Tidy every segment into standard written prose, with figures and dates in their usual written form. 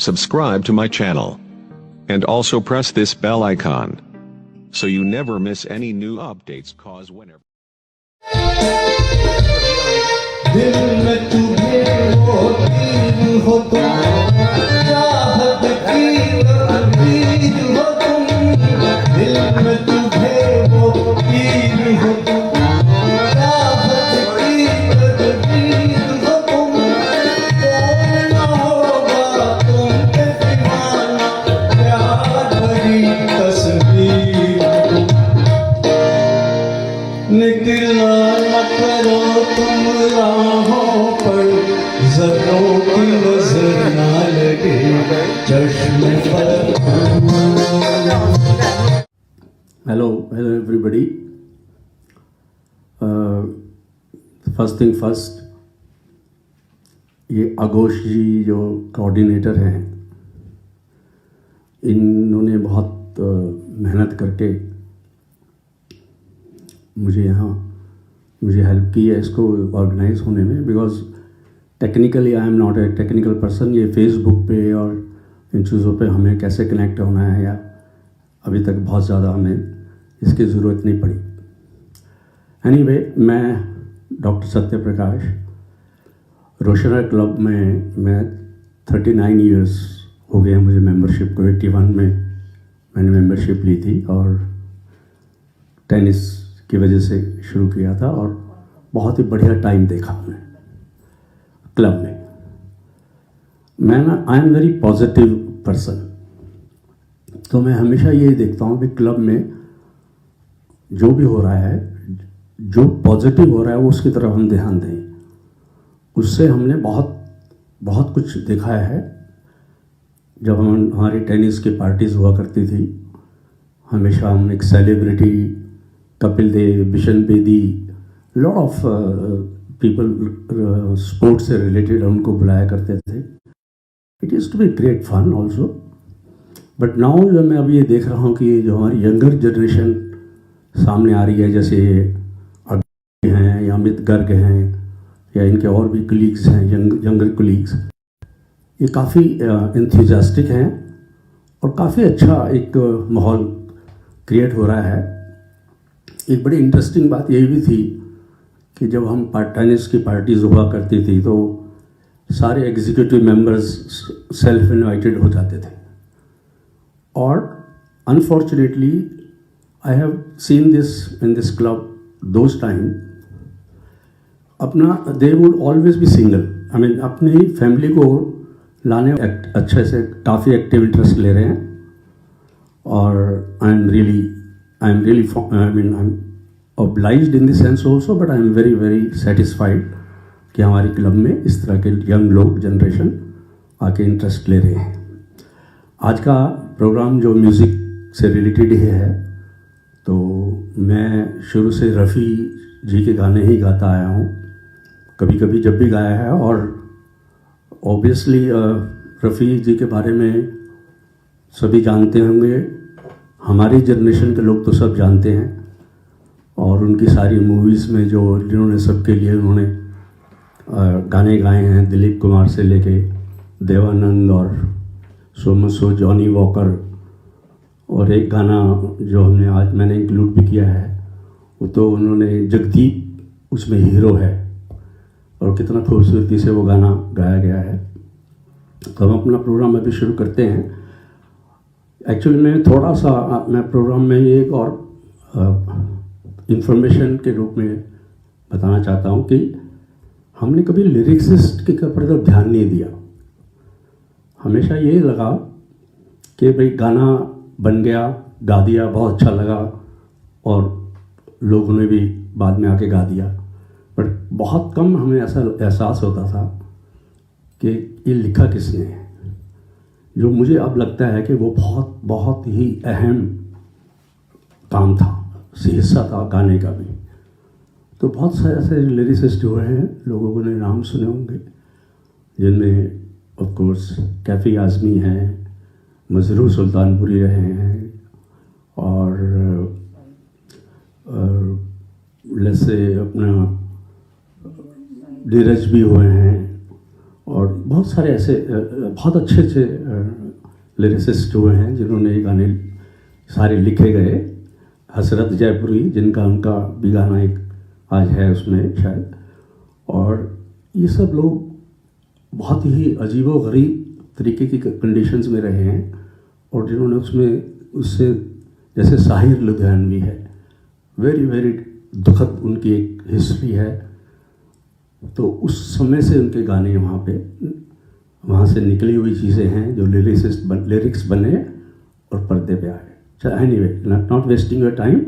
subscribe to my channel, and also press this bell icon so you never miss any new updates. Cause whenever दिल में तुम्हें वो तीर हो तुम, चाहत की तकदीर हो तुम, दिल में तुम्हें वो तीर हो तुम, चाहत की तकदीर हो तुम, कौन न होगा तुम पे दीवाना, प्यार भरी तस्वीर हो तुम, निकला न करो तुम राहों पर, ज़र्रों की नजर ना लगे चश्मे पर। Hello everybody. First thing first, ये आघोष जी जो कोऑर्डिनेटर हैं, इन्होंने बहुत मेहनत करके मुझे हेल्प की है इसको ऑर्गेनाइज होने में, because technically I am not a technical person. ये फेसबुक पे और इन चीज़ों पे हमें कैसे कनेक्ट होना है या अभी तक बहुत ज़्यादा हमें इसकी ज़रूरत नहीं पड़ी। एनीवे, मैं डॉक्टर सत्य प्रकाश, रोशनर क्लब में मैं 39 इयर्स हो गए हैं मुझे मेंबरशिप को। 81 में मैंने मेंबरशिप ली थी और टेनिस की वजह से शुरू किया था और बहुत ही बढ़िया टाइम देखा हमने क्लब में। I am very positive person, तो मैं हमेशा ये देखता हूँ कि क्लब में जो भी हो रहा है, जो पॉजिटिव हो रहा है वो उसकी तरफ हम ध्यान दें। उससे हमने बहुत कुछ देखा है। जब हमारी टेनिस की पार्टीज़ हुआ करती थी, हमेशा हम एक celebrity Kapil Dev, Bishan Bedi, lot of people sports से रिलेटेड उनको बुलाया करते थे। It is to be great fun also. But now जब मैं अभी ये देख रहा हूँ कि जो हमारी यंगर जनरेशन सामने आ रही है, जैसे अक्षय हैं या अमित गर्ग हैं या इनके और भी कलीग्स हैं, यंगर कलीग्स, ये काफ़ी एंथुसियास्टिक हैं और काफ़ी अच्छा एक माहौल क्रिएट हो रहा है। एक बड़ी इंटरेस्टिंग बात यही भी थी कि जब हम टेनिस की पार्टीज हुआ करती थी तो सारे एग्जीक्यूटिव मेंबर्स सेल्फ इनवाइटेड हो जाते थे, और unfortunately I have seen this in this club those time, अपना they would always be single. I mean अपनी फैमिली को लाने अच्छे से काफ़ी एक्टिव इंटरेस्ट ले रहे हैं, और I'm obliged in the sense also, but I'm very satisfied कि हमारी क्लब में इस तरह के यंग लोग जनरेशन आके इंटरेस्ट ले रहे हैं। आज का प्रोग्राम जो म्यूज़िक से रिलेटेड ही है, तो मैं शुरू से रफ़ी जी के गाने ही गाता आया हूँ, कभी कभी जब भी गाया है। और ऑब्वियसली रफ़ी जी के बारे में सभी जानते होंगे, हमारी जनरेशन के लोग तो सब जानते हैं, और उनकी सारी मूवीज़ में जो जिन्होंने सबके लिए उन्होंने गाने गाए हैं, दिलीप कुमार से लेके देवानंद और सोमसो, जॉनी वॉकर, और एक गाना जो मैंने इंक्लूड भी किया है, वो तो उन्होंने, जगदीप उसमें हीरो है, और कितना खूबसूरती से वो गाना गाया गया है। तो हम अपना प्रोग्राम अभी शुरू करते हैं। एक्चुअली मैं थोड़ा सा मैं प्रोग्राम में एक और इंफॉर्मेशन के रूप में बताना चाहता हूँ कि हमने कभी लिरिक्सिस्ट के ऊपर तो ध्यान नहीं दिया। हमेशा यही लगा कि भाई गाना बन गया, गा दिया, बहुत अच्छा लगा, और लोगों ने भी बाद में आके गा दिया। बट बहुत कम हमें ऐसा एहसास होता था कि ये लिखा किसने है, जो मुझे अब लगता है कि वो बहुत ही अहम काम था, हिस्सा था गाने का भी। तो बहुत सारे ऐसे लिरिसिस्ट हुए हैं, लोगों ने नाम सुने होंगे, जिनमें ऑफ कोर्स कैफ़ी आज़मी हैं, मजरूर सुल्तानपुरी रहे हैं, और जैसे अपना धीरज भी हुए हैं, और बहुत सारे ऐसे बहुत अच्छे अच्छे लिरिसिस्ट हुए हैं जिन्होंने ये गाने सारे लिखे गए। हसरत जयपुरी, जिनका उनका भी गाना एक आज है उसमें शायद, और ये सब लोग बहुत ही अजीबो-गरीब तरीके की कंडीशंस में रहे हैं, और जिन्होंने उससे जैसे साहिर लुधियानवी है, वेरी वेरी दुखद उनकी एक हिस्ट्री है। तो उस समय से उनके गाने वहाँ से निकली हुई चीज़ें हैं जो लिरिक्स बने और पर्दे पे आए। Anyway, not wasting your time,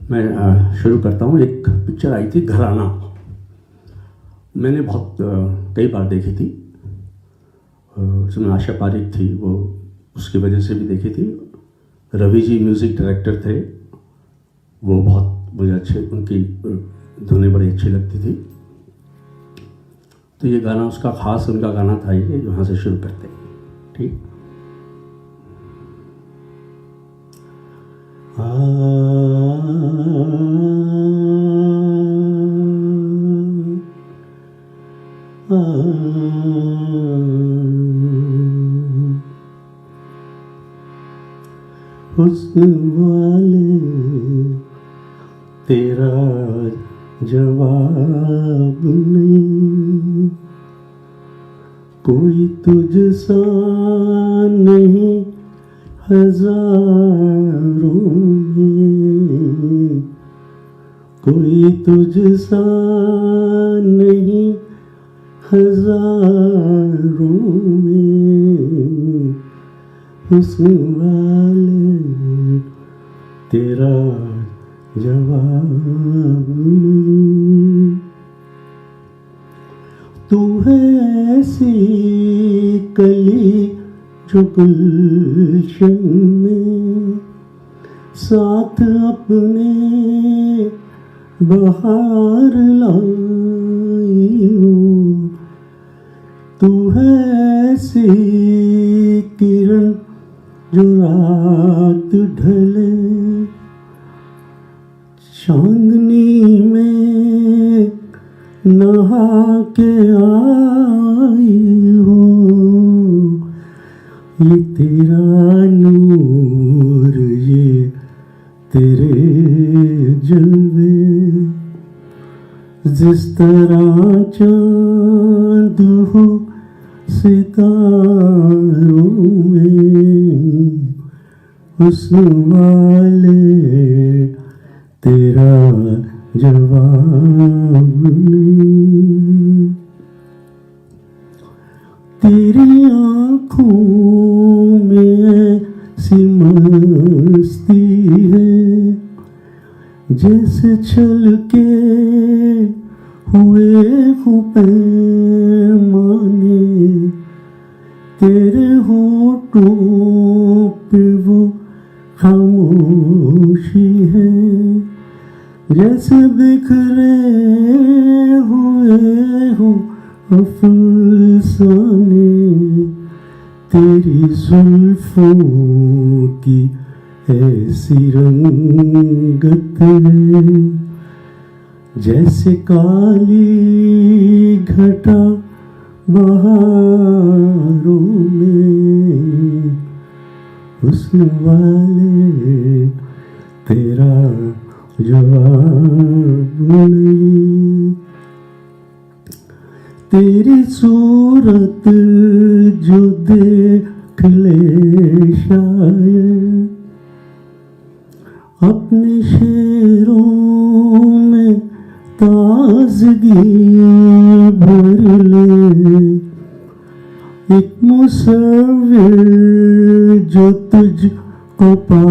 मैं शुरू करता हूँ। एक पिक्चर आई थी घराना, मैंने बहुत कई बार देखी थी, उसमें आशा पारिक थी, वो उसकी वजह से भी देखी थी। रवि जी म्यूज़िक डायरेक्टर थे, वो बहुत मुझे अच्छे, उनकी धुनें बड़ी अच्छी लगती थी। तो ये गाना उसका खास उनका गाना था, ये यहाँ से शुरू करते हैं, ठीक। हुस्न वाले तेरा जवाब नहीं, कोई तुझसा नहीं हजारों में, कोई तुझसा नहीं हजारों में। हुस्न वाले तेरा जवाब नहीं, तू है ऐसी कली जो गुलशन में साथ अपने बहार लाई हो। तू है ऐसी किरण जो रात ढले चांदनी में नहा के आई हो। ये तेरा नूर, ये तेरे जलवे, जिस तरह चांद हो सितारों में। हुस्न वाले तेरा जवाब नहीं, तेरी आँखों में ऐसी मस्ती है जैसे छलके हुए हो पैमाने। तेरे होठों पे वो खामोशी है जैसे बिखरे हुए हो अफसाने। तेरी जुल्फों की ऐसी रंगत है जैसे काली घटा बहारों में। हुस्न वाले तेरा जवाब नहीं, तेरी सूरत जो देख ले शायद अपने शेरों में ताजगी भर ले। एक मुसव्विर जो तुझको पा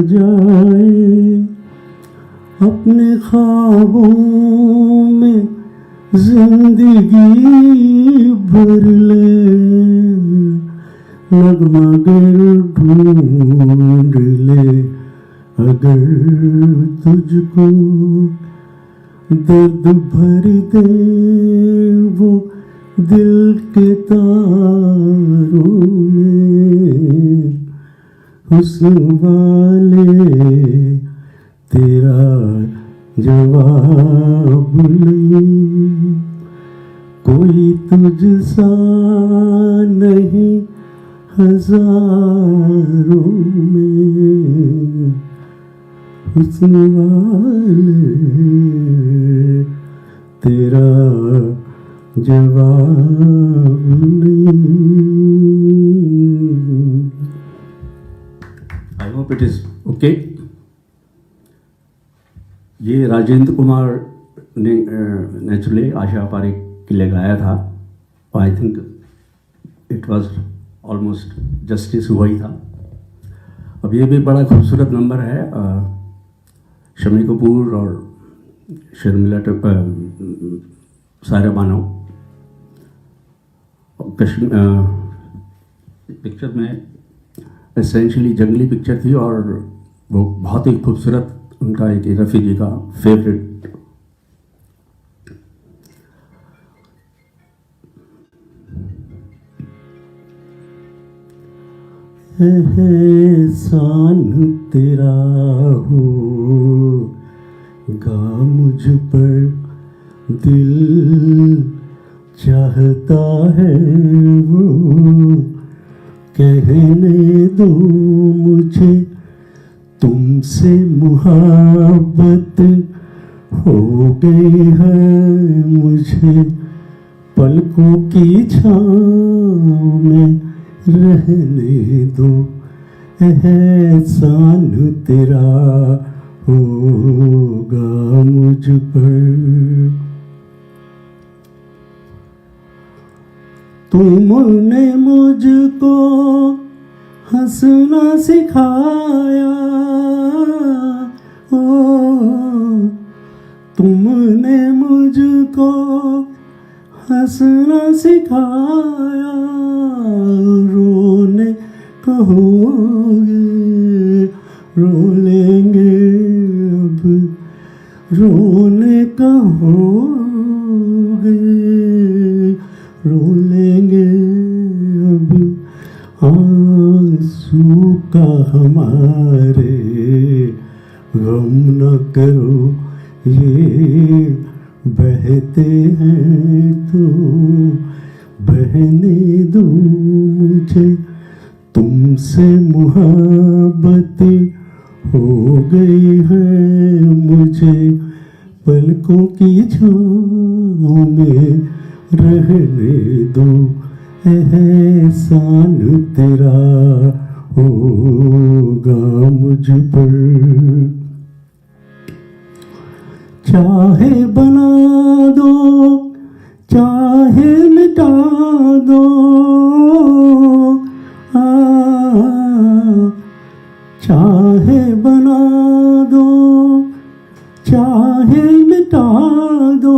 जाए अपने ख्वाबों में जिंदगी भर ले। मगर ढूंढ ले अगर तुझको, दर्द भर दे वो दिल के तारों में। हुस्न वाले तेरा जवाब नहीं, तुझसा नहीं हजारों में हुस्न वाले तेरा जवाब नहीं। I hope it is okay. ये राजेंद्र कुमार ने नेचुरली आशा पारेख के लिए गाया था। I think it was almost justice हुआ ही था। अब ये भी बड़ा खूबसूरत नंबर है। शम्मी कपूर और शर्मिला सायरा बानो पिक्चर में एसेंशियली जंगली पिक्चर थी और वो बहुत ही खूबसूरत उनका एक रफ़ी जी का फेवरेट। एहसान तेरा होगा मुझ पर दिल चाहता है वो कहने दो मुझे तुमसे मुहब्बत हो गई है मुझे पलकों की छाँव में रहने दो। एहसान तेरा होगा मुझ पर। तुमने मुझको हंसना सिखाया ओ तुमने मुझको हंसना सिखाया। रोने कहोगे रो लेंगे अब रोने कहोगे रो लेंगे अब आंसू का हमारे गम न करो ये बहते हैं तो बहने दो मुझे तुमसे मुहब्बत हो गई है मुझे पलकों की छाँव में रहने दो। एहसान तेरा होगा मुझ पर। चाहे बना दो चाहे मिटा दो चाहे बना दो चाहे मिटा दो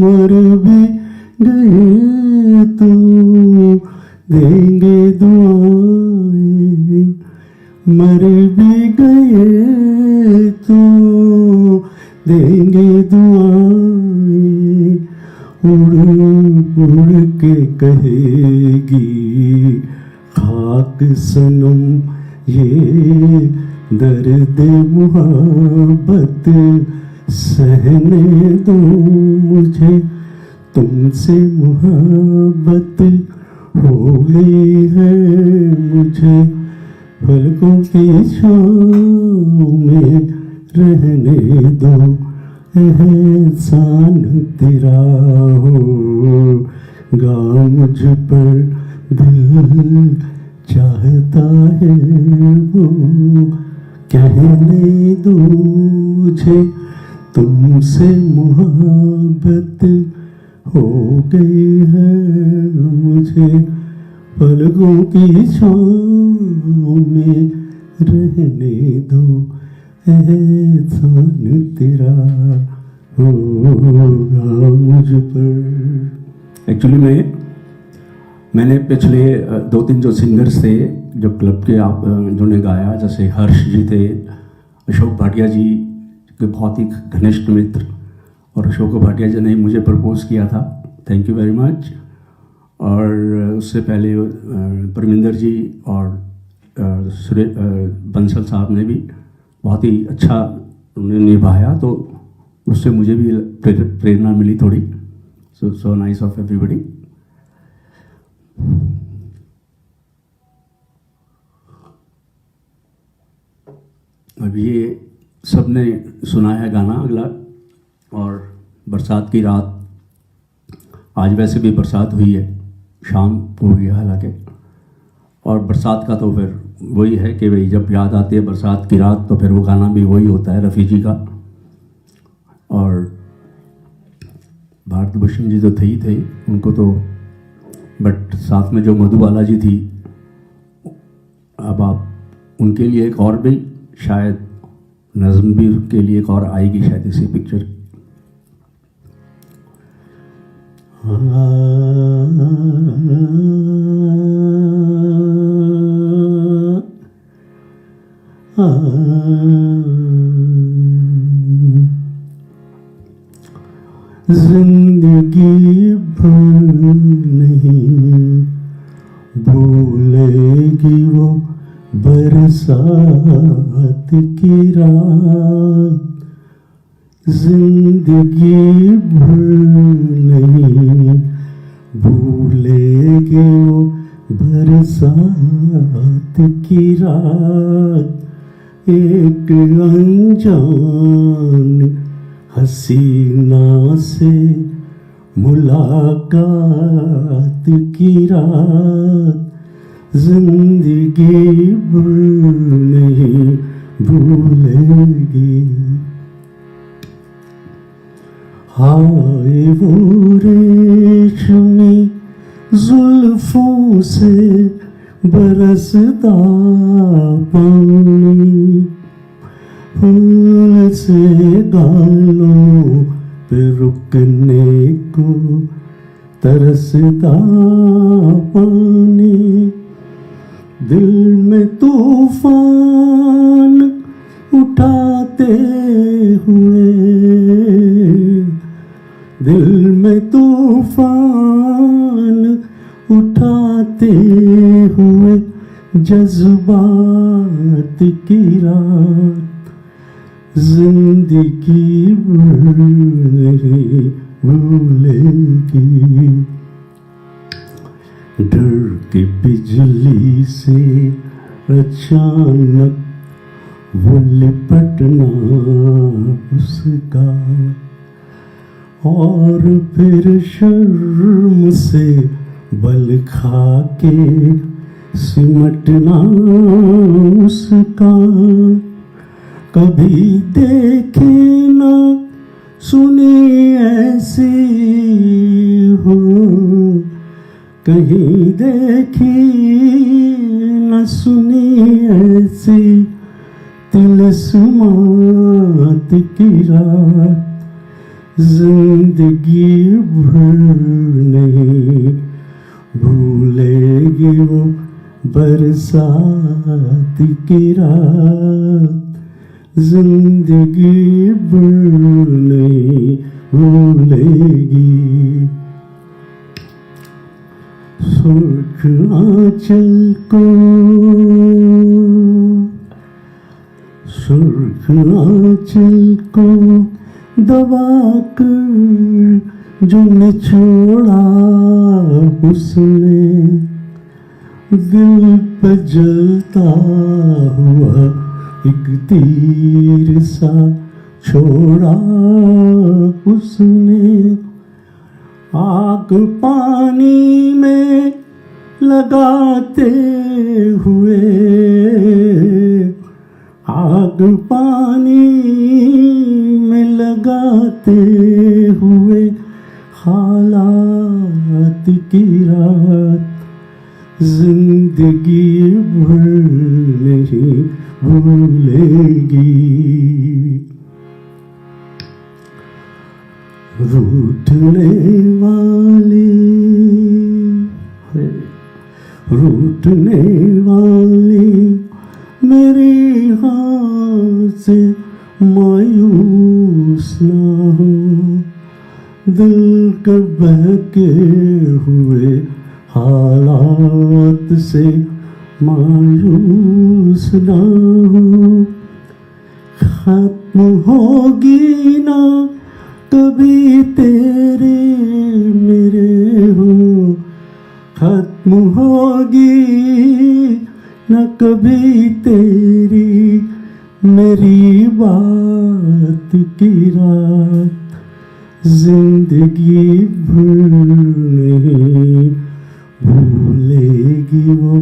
मर भी गए तो देंगे दुआएं मर भी गए तो देंगे दुआएं। उड़ उड़ के कहेगी खाक सनम ये दर्द मुहब्बत सहने दो मुझे तुमसे मुहब्बत हो गई है मुझे पलकों की छाँव में रहने दो। एहसान तेरा होगा मुझ पर दिल चाहता है वो कहने दो मुझे तुमसे मुहब्बत हो गई है मुझे पलकों की छाँव में रहने दो। एहसान तेरा होगा मुझ पर। एक्चुअली मैंने पिछले 2-3 जो सिंगर्स थे जो क्लब के जिन्होंने गाया जैसे हर्ष जी थे अशोक भाटिया जी के बहुत ही घनिष्ठ मित्र और अशोक भाटिया जी ने मुझे प्रपोज किया था थैंक यू वेरी मच। और उससे पहले परमिंदर जी और बंसल साहब ने भी बहुत ही अच्छा उन्होंने निभाया तो उससे मुझे भी प्रेरणा मिली थोड़ी So nice of everybody. अब ये सबने सुना है गाना अगला, और बरसात की रात, आज वैसे भी बरसात हुई है, शाम को हुई है हालांकि, और बरसात का तो फिर वही है कि भाई जब याद आती है बरसात की रात तो फिर वो गाना भी वही होता है रफ़ी जी का। और भारत भूषण जी तो थे ही थे उनको तो, बट साथ में जो मधुबाला जी थी, अब आप उनके लिए एक और भी शायद नज़्म भी के लिए एक और आएगी शायद इसी पिक्चर। जिंदगी भर नहीं भूलेगी वो बरसात की रात, जिंदगी भर नहीं भूलेगी वो बरसात की रात। एक अनजान हसीना से मुलाकात की रात, जिंदगी भर नहीं भूलेगी। हाय वो रेशमी जुल्फों से बरसता पानी, फूल से गालों पे रुकने को तरसता पानी, दिल में तूफान उठाते हुए, दिल में तूफान उठाते हुए जज्बात की रात, जिंदगी भर नहीं भूलेगी। डर की बिजली से अचानक वो लिपटना उसका, और फिर शर्म से बल खा के सिमटना उसका। कभी देखे ना सुने ऐसी हो, कहीं देखी न सुनी ऐसी तिलस्मात की रात, जिंदगी भर नहीं भूलेगी वो बरसात की रात, जिंदगी भर नहीं भूलेगी। सुर्ख आंचल को, सुर्ख आंचल को दबा कर जो निचोड़ा उसने, दिल पे जलता हुआ एक तीर सा छोड़ा उसने। आग पानी में लगाते हुए, आग पानी में लगाते हुए हालात की रात, जिंदगी भर नहीं भूलेगी। रूठने वाली, रूठने वाली मेरी हाथ से मायूस ना हो, दिल के बहके हुए हालात से मायूस ना हो। खत्म होगी ना कभी तेरे मेरे हो खत्म होगी न कभी तेरी मेरी बात की रात, जिंदगी भूल नहीं भूलेगी वो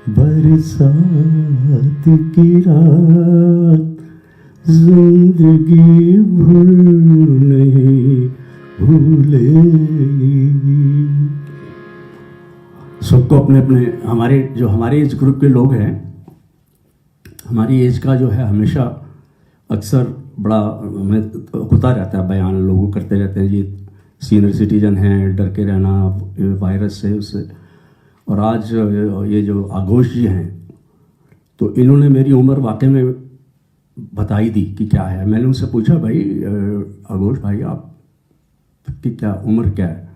बरसात की रात, जिंदगी भूल नहीं भूलेगी। सबको अपने अपने हमारे एज ग्रुप के लोग हैं, हमारी एज का जो है हमेशा अक्सर बड़ा हमें होता रहता है, बयान लोग करते रहते हैं जी सीनियर सिटीजन हैं, डर के रहना वायरस से उससे। और आज ये जो आघोष जी हैं तो इन्होंने मेरी उम्र वाकई में बताई दी कि क्या है। मैंने उनसे पूछा भाई आघोष भाई आप की क्या उम्र क्या है?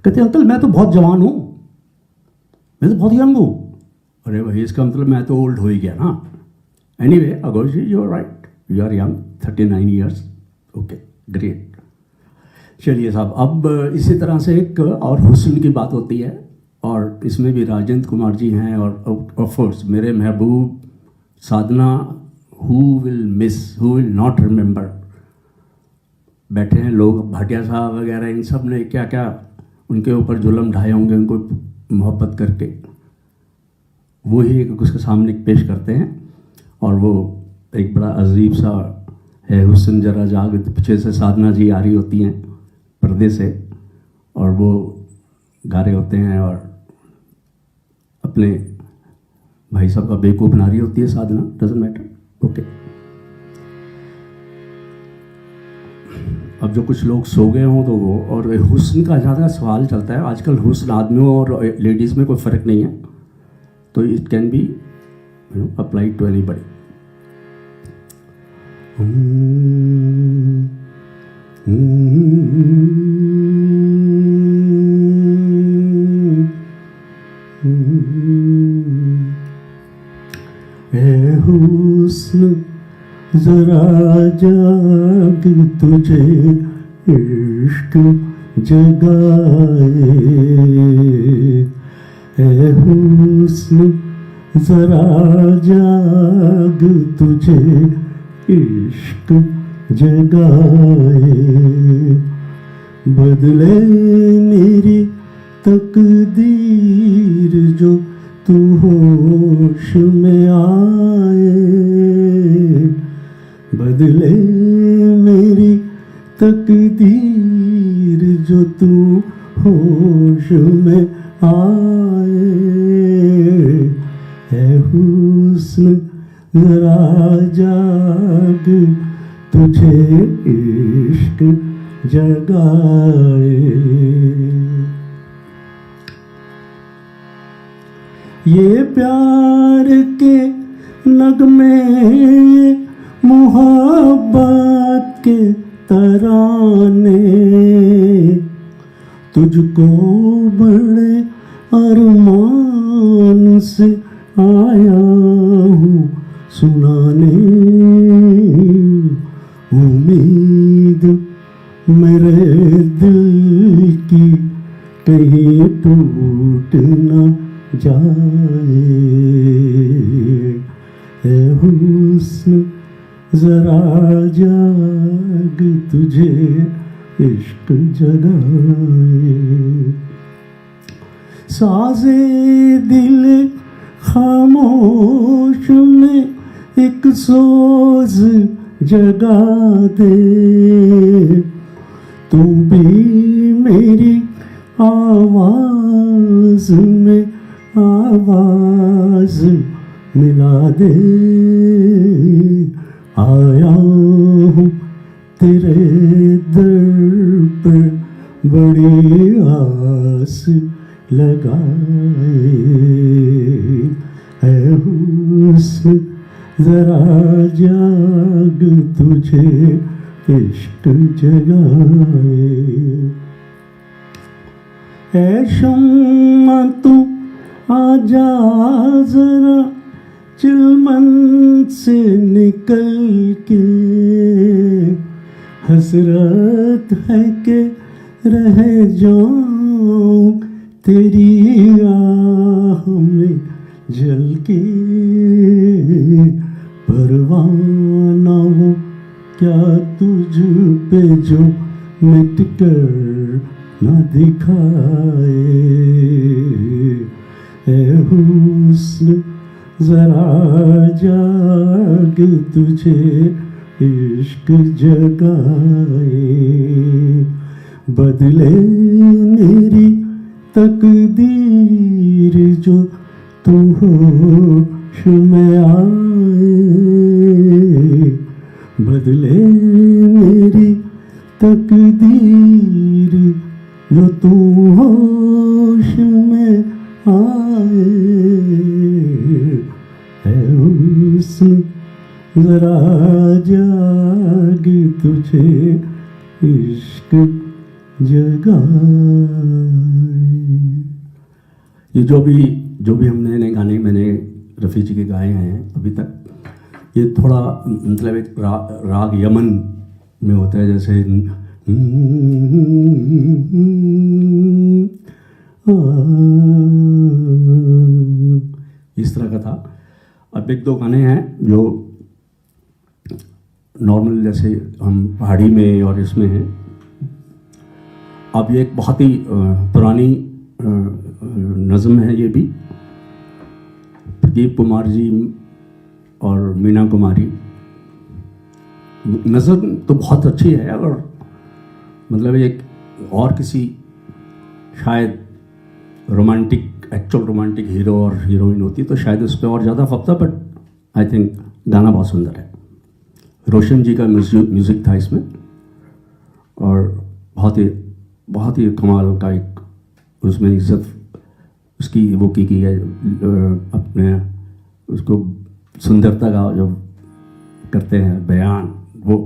कहते अंकल मैं तो बहुत जवान हूँ, मैं तो बहुत यंग हूँ। अरे भाई इसका मतलब मैं तो ओल्ड हो ही गया ना। Anyway Aghosh ji you are right, you are young, 39 years, okay great. चलिए साहब, अब इसी तरह से एक और हुस्न की बात होती है और इसमें भी राजेंद्र कुमार जी हैं और ऑफ कोर्स मेरे महबूब साधना, हु विल नॉट रिमेंबर। बैठे हैं लोग, भाटिया साहब वगैरह, इन सब ने क्या क्या उनके ऊपर जुल्म ढाए होंगे उनको मोहब्बत करके, वो ही एक उसके सामने पेश करते हैं। और वो एक बड़ा अजीब सा है हुस्न जरा जाग, पीछे से साधना जी आ रही होती हैं पर्दे से और वो गा रहे होते हैं और अपने भाई साहब का बेवकूफ़ बना रही होती है साधना, डजंट मैटर, ओके। अब जो कुछ लोग सो गए हों तो वो, और हुस्न का ज़्यादा सवाल चलता है आजकल, हुस्न आदमियों और लेडीज़ में कोई फ़र्क नहीं है, तो it can be applied to anybody. ए हुस्न जरा जाग तुझे इश्क जगाए, ए हुस्न जरा जाग तुझे इश्क जगाए, बदले मेरी तकदीर जो तू होश में आए, बदले मेरी तकदीर जो तू होश में आए, है हुस्न जरा जाग तुझे इश्क जगाए। ये प्यार के नगमे, ये मुहब्बत के तराने, तुझको बड़े अरमान से आया हूँ सुनाने, उम्मीद मेरे दिल की कहीं टूट न जाए, ए हुस्न जरा जाग तुझे इश्क जगाए, साज़े दिल खामोश में एक सोज जगा दे, तू भी मेरी आवाज में आवाज मिला दे, आया हूँ तेरे दर पर बड़ी आस लगाए, है हुस्न जरा जाग तुझे इश्क जगाए, ऐ शम्मा तू आजा जरा चिलमन से निकल के, हसरत है के रह जाऊं तेरी आह में जल के, परवाना वो क्या तुझ पे जो मिट कर न दिखाए। ए हुस्न जरा जाग, तुझे इश्क जगाए। बदले मेरी तकदीर जो तू होश में आए। बदले मेरी तकदीर जो तू होश में आए। है हुस्न जरा जाग, तुझे इश्क जगाए। ये जो भी हमने नए गाने मैंने रफ़ी जी के गाए हैं अभी तक, ये थोड़ा मतलब एक राग यमन में होता है, जैसे इस तरह का था। अब एक दो गाने हैं जो नॉर्मल जैसे हम पहाड़ी में और इसमें हैं। अब ये एक बहुत ही पुरानी नज़म है, ये भी प्रदीप कुमार जी और मीना कुमारी। नज़म तो बहुत अच्छी है, अगर मतलब एक और किसी शायद एक्चुअल रोमांटिक हीरो और हीरोइन होती तो शायद उस पर और ज़्यादा फकता, बट आई थिंक गाना बहुत सुंदर है। रोशन जी का म्यूज़िक था इसमें, और बहुत ही कमाल का एक उसमें इज्जत उसकी वो की है, अपने उसको सुंदरता का जो करते हैं बयान, वो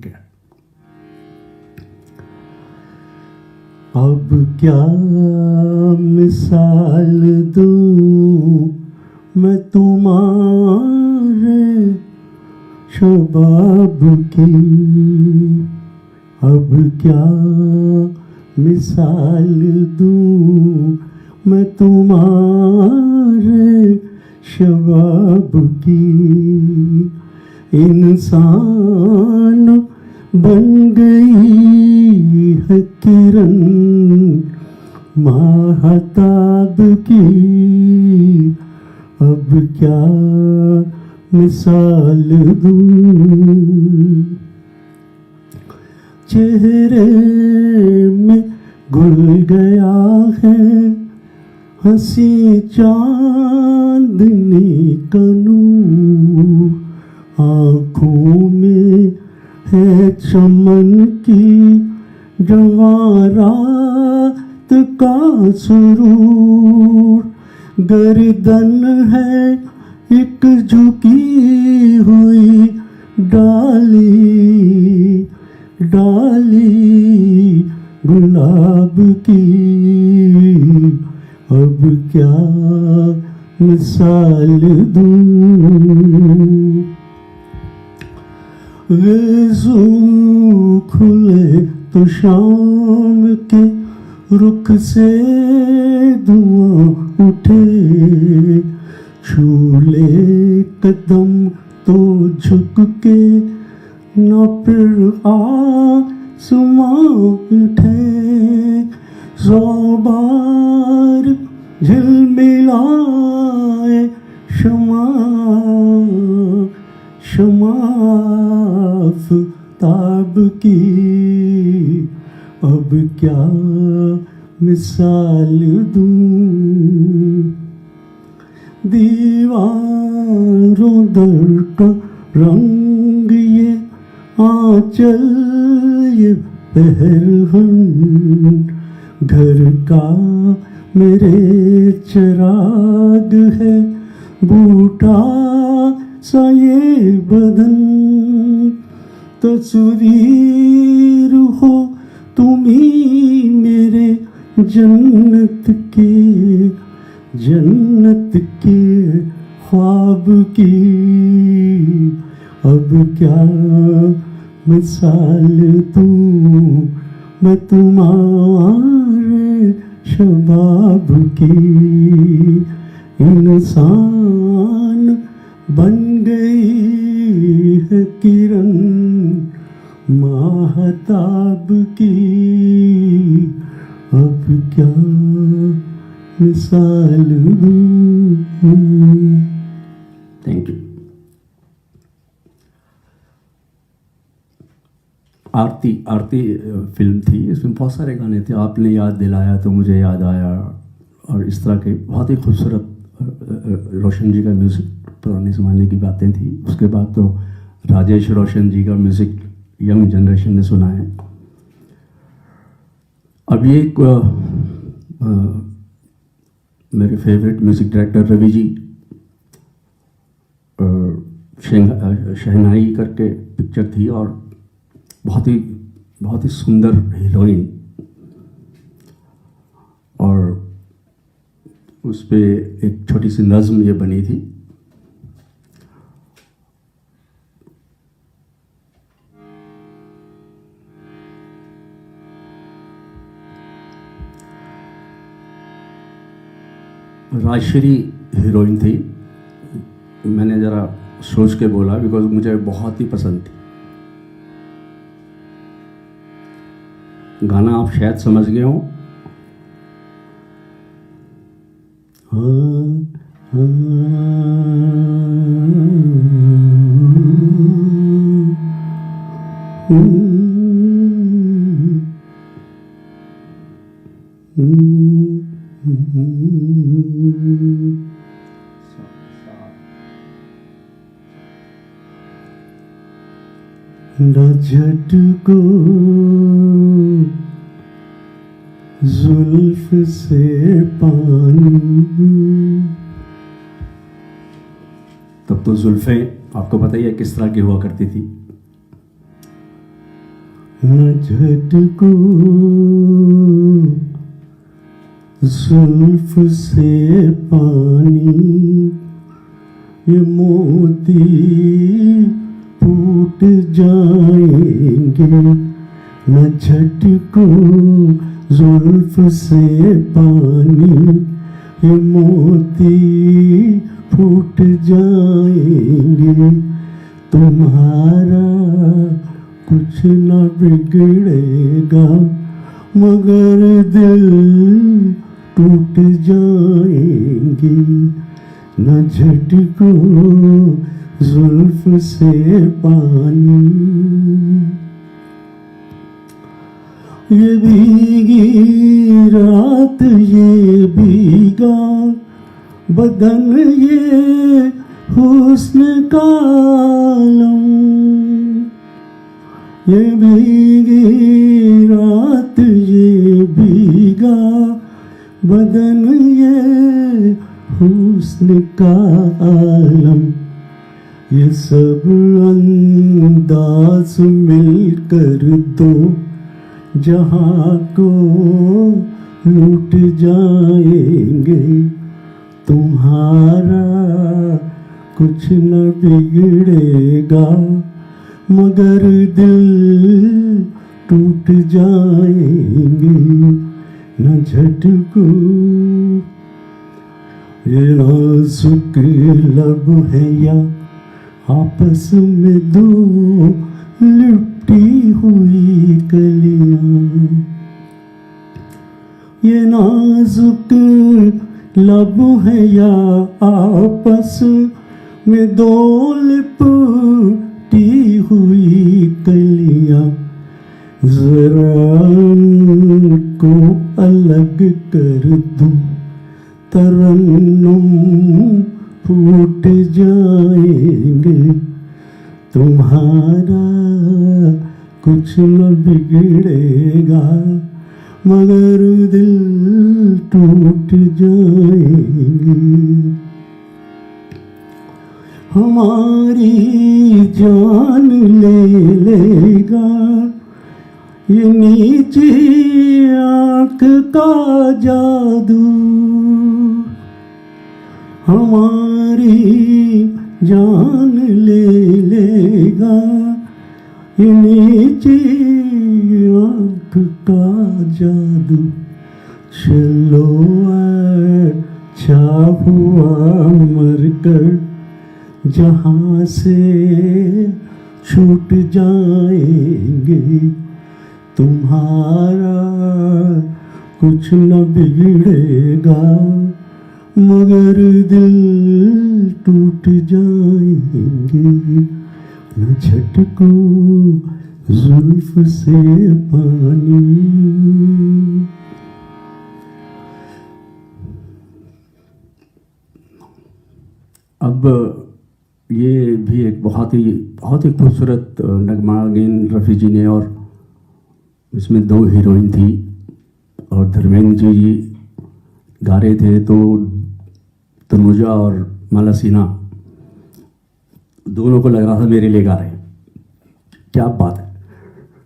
क्या। अब क्या मिसाल दूं मैं तुम्हारे शबाब की। अब क्या मिसाल दूं मैं तुम्हारे शबाब की। इंसान बन गई है किरण माहताब की। अब क्या मिसाल दूं। चेहरे में घुल गया है हंसी चांदनी का नूर। आँखों में है चमन की जवारात का सुरूर। गर्दन है एक झुकी हुई डाली गुलाब की। अब क्या मिसाल दूं। वज़ू खुले तो शाम के रुख से धुआं उठे। छूले कदम तो झुक के न फिर आसमां उठे। 100 बार झिलमिलाए शमाफ़ताब की। अब क्या मिसाल दूं। दीवारों दर का रंग ये आंचल ये पहरहन। घर का मेरे चिराग है बूटा सा ये बदन। तस्वीर हो तुम्ही मेरे जन्नत के ख्वाब की। अब क्या मिसाल दूं मैं तुम्हारे शबाब की इंसान बन गई है किरण माहताब की, अब क्या मिसाल दूं। Thank you. आरती फिल्म थी, इसमें बहुत सारे गाने थे। आपने याद दिलाया तो मुझे याद आया, और इस तरह के बहुत ही खूबसूरत रोशन जी का म्यूज़िक, पुराने ज़माने की बातें थी। उसके बाद तो राजेश रोशन जी का म्यूज़िक यंग जनरेशन ने सुना है। अब ये मेरे favourite music director Ravi ji, शहनाई करके पिक्चर थी, और बहुत ही सुंदर हीरोइन, और उस पे एक छोटी सी नज़्म ये बनी थी। राजश्री हीरोइन थी। मैंने ज़रा सोच के बोला बिकॉज मुझे बहुत ही पसंद थी। गाना आप शायद समझ गए हो। रजत को जुल्फ से पानी, तब तो जुल्फें आपको पता ही है किस तरह की हुआ करती थी। रजत को जुल्फ से पानी, ये मोती फूट जाएंगे न झटको जुल्फ से पानी, ये मोती फूट जाएंगे। तुम्हारा कुछ न बिगड़ेगा मगर दिल टूट जाएंगे न झटको जुल्फ से पानी। ये भीगी रात ये भीगा बदन ये हुस्न का आलम, ये भीगी रात ये भीगा बदन ये हुस्न का आलम, ये सब अंदाज मिलकर दो जहाँ को लूट जाएंगे। तुम्हारा कुछ न बिगड़ेगा मगर दिल टूट जाएंगे न झटको। ये नाजुक लब है या आपस में दो लिपटी हुई कलियां, ये नाजुक लब है या आपस में दो लिपटी हुई कलियां, जरा को अलग कर दो तरन्नुम फूट जाएंगे। तुम्हारा कुछ न बिगड़ेगा मगर दिल टूट जाएंगे। हमारी जान ले लेगा ये नीची आँख का जादू, हमारी जान ले लेगा ये नीची आँख का जादू। चलो अच्छा हुआ मरकर जहाँ से छूट जाएंगे, तुम्हारा कुछ न बिगड़ेगा मगर दिल टूट जाएंगे, न झटको जुल्फ से पानी। अब ये भी एक बहुत ही खूबसूरत नगमा अगेन रफ़ी जी ने, और इसमें दो हीरोइन थी और धर्मेंद्र जी गा रहे थे, तो तनुजा और माला सिन्हा दोनों को लग रहा था मेरे लिए गा रहे हैं। क्या बात है,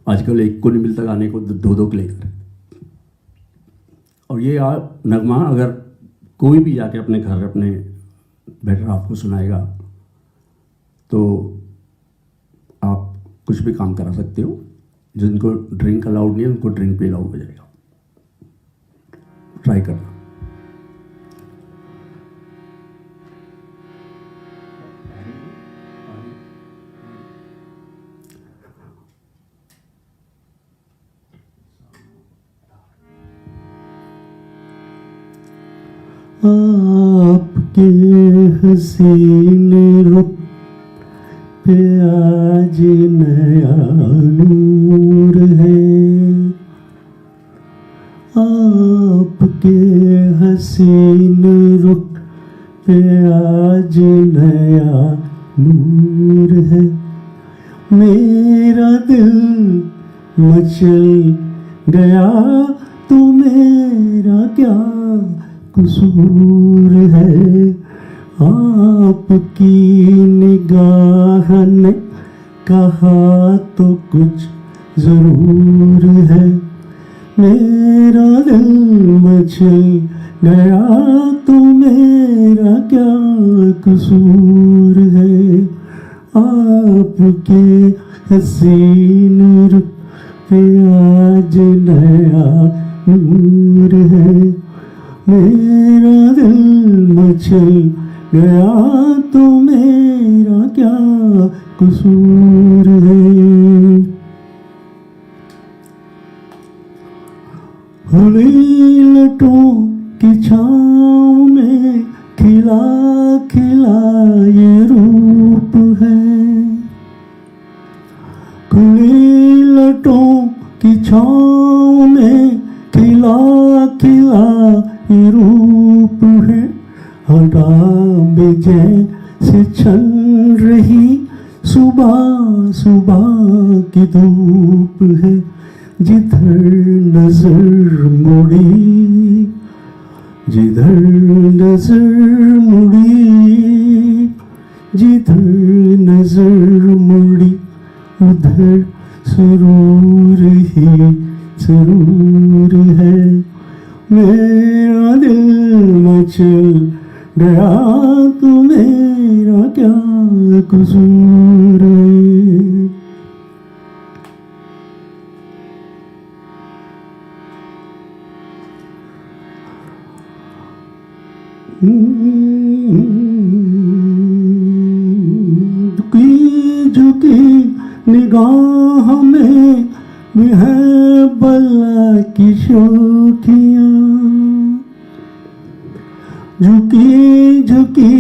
आजकल एक को नहीं मिलता गाने को, दो दो के लेकर। और ये नगमा अगर कोई भी जाके अपने घर अपने बेटर आपको सुनाएगा तो आप कुछ भी काम करा सकते हो। जिनको ड्रिंक अलाउड नहीं है उनको ड्रिंक भी अलाउड हो जाएगा, ट्राई करना। आपके हसीन रुख पे आज नया नूर है, आपके हसीन रुख पे आज नया नूर है। मेरा दिल मचल गया तो मेरा क्या कसूर है, आपकी निगाह ने कहा तो कुछ जरूर है। मेरा दिल मचल गया तो मेरा क्या कसूर है, आपके हसीन रुख पे आज नया नूर है। मेरा दिल मचल गया तो मेरा क्या कसूर है। हुई लटों की छाँव में खिला खिला ये रूप है, खुली लटों की छाँव में खिला खिला ये रूप है। हटा बेजै से छन रही सुबह सुबह की धूप है, जिधर नजर मुड़ी जिधर नजर मुड़ी जिधर नजर मुड़ी उधर सुरूर ही सुरूर है। मेरा दिल मचल गया तो मेरा क्या कसूर है। झुकी झुकी निगाह में भी है बला की शोखियाँ, झुकी झुकी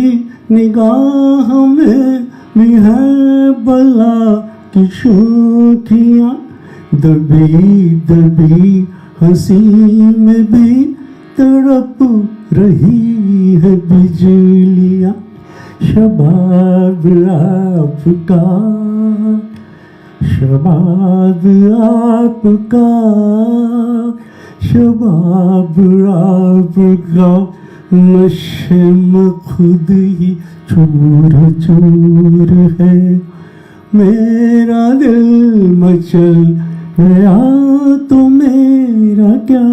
निगाह में भी है बला की शोखियाँ, दबी दबी हंसी में भी तड़प रही है बिजलियाँ। शबाब आपका शबाब आपका शबाब आपका नशे में खुद ही चूर चूर है। मेरा दिल मचल गया तो मेरा क्या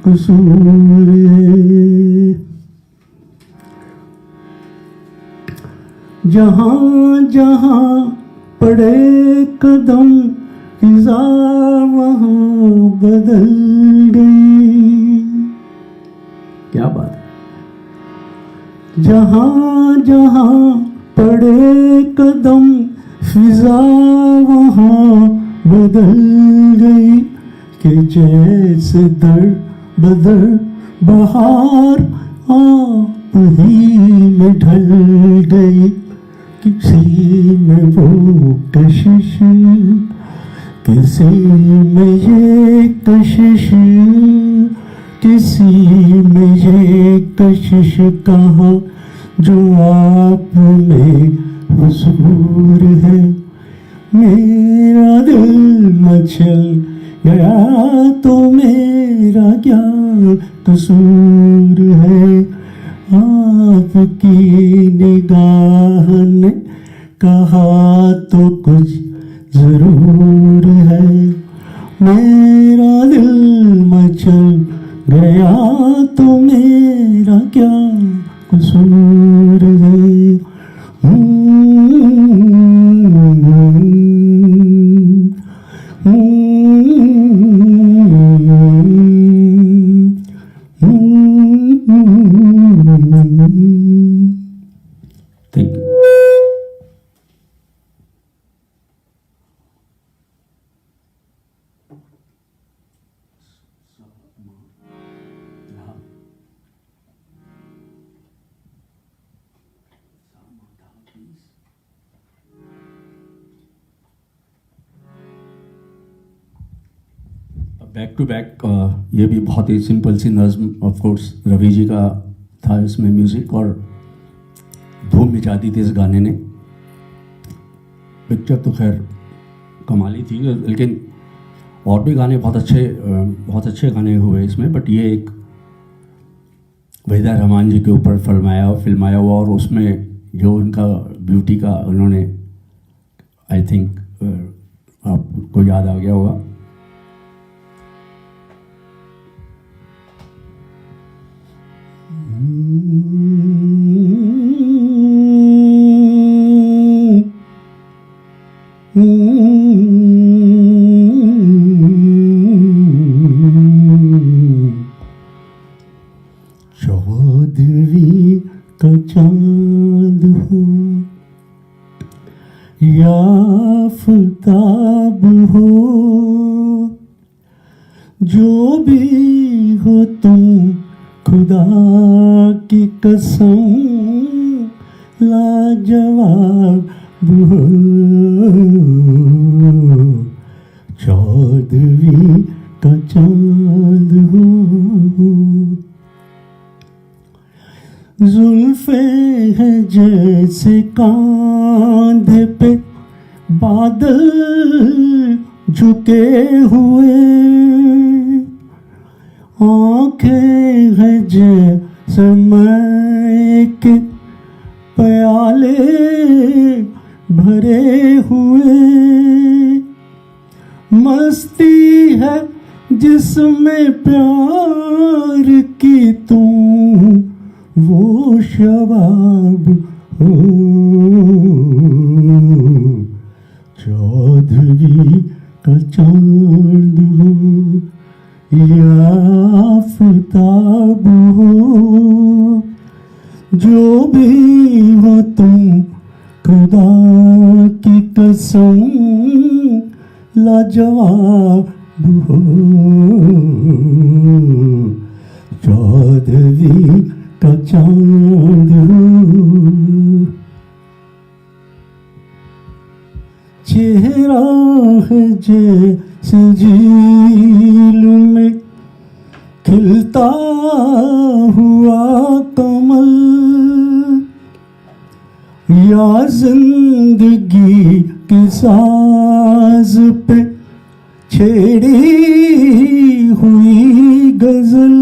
कसूर है। जहाँ जहाँ पड़े कदम फिजा वहाँ बदल गई, जहाँ जहाँ पड़े कदम फिजा वहाँ बदल गई कि जैसे दर बदर बहार आप ही में ढल गई। किसी में वो कशिश, किसी में ये कशिश, किसी में ये कशिश कहाँ जो आप में हुजूर है। मेरा दिल मचल गया तो मेरा क्या कसूर है। आपकी निगाह ने कहा तो कुछ जरूर है। मेरा दिल मचल गया तो मेरा क्या कसूर है। Thank you. Back to back ये भी बहुत ही सिंपल सी नज़्म, ऑफ कोर्स रवि जी का था इसमें म्यूज़िक और धूम मचा दी थी इस गाने ने। पिक्चर तो खैर कमाली थी, लेकिन और भी गाने बहुत अच्छे गाने हुए इसमें, बट ये एक वहीदा रहमान जी के ऊपर फिल्माया हुआ और उसमें जो उनका ब्यूटी का उन्होंने, आई थिंक आपको याद आ गया होगा। चौदहवीं का चांद हो या आफताब हो, जो भी हो तुम खुदा की कसम लाजवाब हो। चौदहवीं का चांद हो, जुल्फे है जैसे कांधे पे बादल झुके हुए, आंखें है जैसे मई के प्याले भरे हुए, मस्ती है जिसमें प्यार की तुम वो शबाब हो। चौदहवीं का चांद हो या आफताब हो, जो भी हो तुम खुदा की कसम लाजवाब हो। चौदहवीं का चांद हो, चेहरा है जैसे झील में खिलता हुआ कमल, या जिंदगी की साज पे छेड़ी हुई गजल,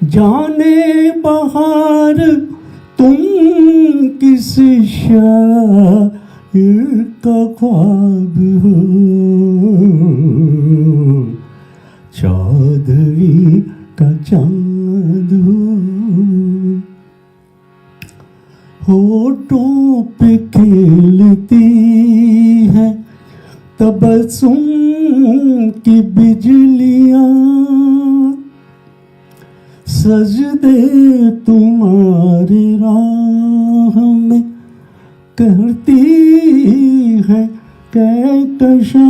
जाने बहार तुम किस शायर का ख्वाब हो। चौदहवीं का चांद हो, होठों पे खेलती है तबस्सुम की बिजलियां, सजदे तुम्हारी राह में करती है कहकशां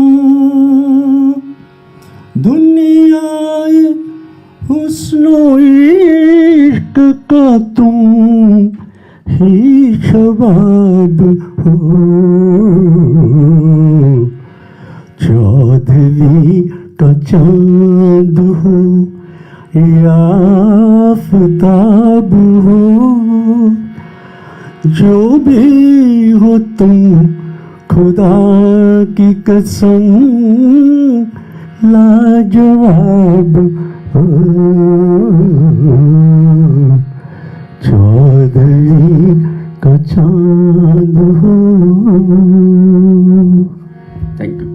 दुनियाए हुस्नो इश्क का तुम ही शबाब हो चौदहवीं का चांद हो या आफताब हो जो भी हो तुम खुदा की कसम लाजवाब हो चौदहवीं का चांद हो। Thank you.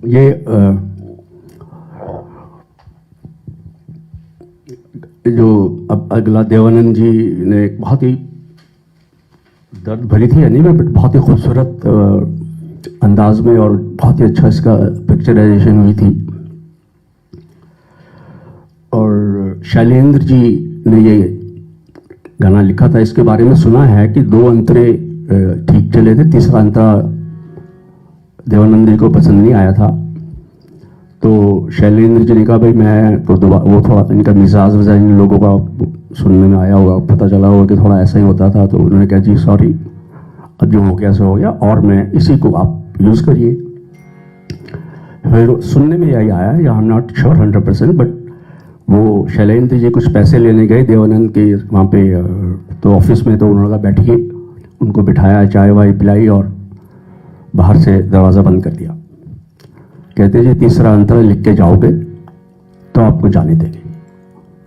ये जो अब अगला देवानंद जी ने एक बहुत ही दर्द भरी थी यानी में बट बहुत ही खूबसूरत अंदाज में और बहुत ही अच्छा इसका पिक्चराइजेशन हुई थी। और शैलेंद्र जी ने ये गाना लिखा था। इसके बारे में सुना है कि 2 अंतरे ठीक चले थे, तीसरा अंतरा देवानंद जी को पसंद नहीं आया था। तो शैलेंद्र जी ने कहा भाई मैं तो दोबारा वो थोड़ा इनका मिजाज वजाज इन लोगों का सुनने में आया होगा, पता चला होगा कि थोड़ा ऐसा ही होता था। तो उन्होंने कहा जी सॉरी, अब जो हो गया सो हो गया और मैं इसी को आप यूज़ करिए। फिर सुनने में यही आया या I am not sure 100%, but वो शैलेंद्र जी कुछ पैसे लेने गए देवानंद के वहाँ पे तो ऑफिस में, तो उन्होंने कहा बैठिए, उनको बिठाया, चाय वाय पिलाई और बाहर से दरवाज़ा बंद कर दिया। कहते जी तीसरा अंतरा लिख के जाओगे तो आपको जाने देंगे।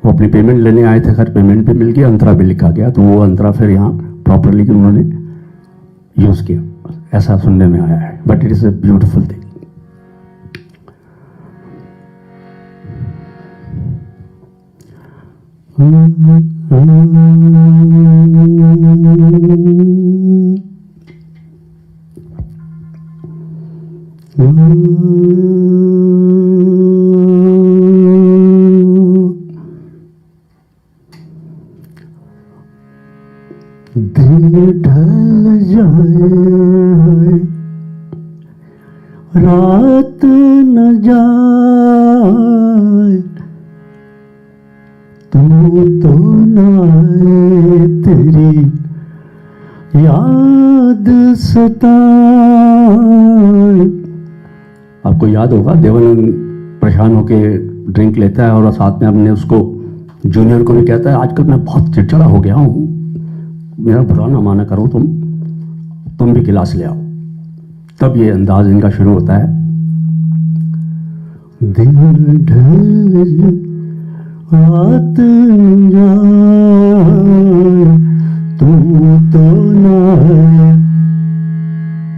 वो अपनी पेमेंट लेने आए थे, खैर पेमेंट भी मिल गया, अंतरा भी लिखा गया। तो वो अंतरा फिर यहाँ प्रॉपरली उन्होंने यूज़ किया, ऐसा सुनने में आया है। But it is a beautiful thing. दिन ढल जाए रात न जाए तू तो न आए, तेरी याद सताए। आपको याद होगा देवानंद परेशान होके ड्रिंक लेता है और साथ में अपने उसको जूनियर को भी कहता है आजकल मैं बहुत चिड़चिड़ा हो गया हूँ, मेरा बुरा ना माना करो, तुम भी गिलास ले आओ। तब ये अंदाज इनका शुरू होता है। दिन ढल रात जाए तू तो ना आए,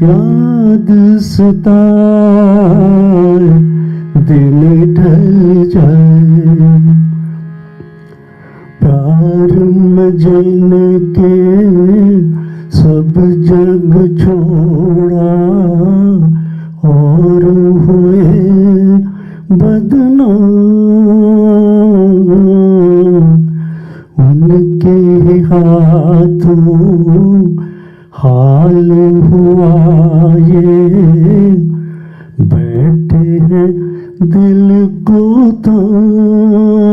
याद सताए दिन ढल जाए। प्यार में जिन के सब जग छोड़ा और हुए बदनाम, उनके हाथों हाल हुआ ये, बैठे हैं दिल को थाम।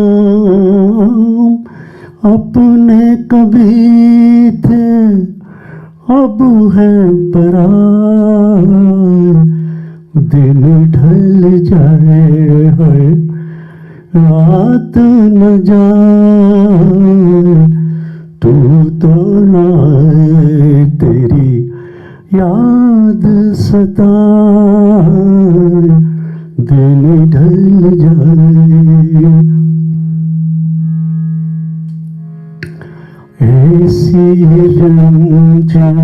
अपने कभी थे अब है पराए, दिन ढल जाए है रात न जाए तू तो न आए, तेरी याद सताए दिन ढल जाए। ऐसी रंजन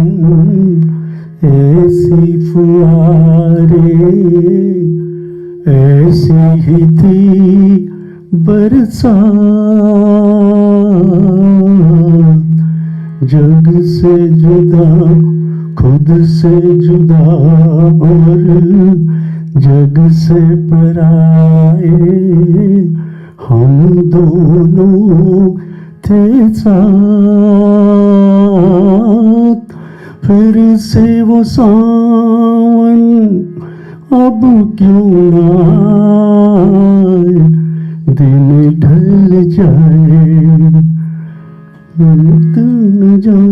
ऐसी फुआरे ऐसी ही थी बरसात, जग से जुदा खुद से जुदा और जग से पराए, हम दोनों थे साथ। फिर से वो सावन अब क्यों ना आए, दिन ढल जाए तो न जाए,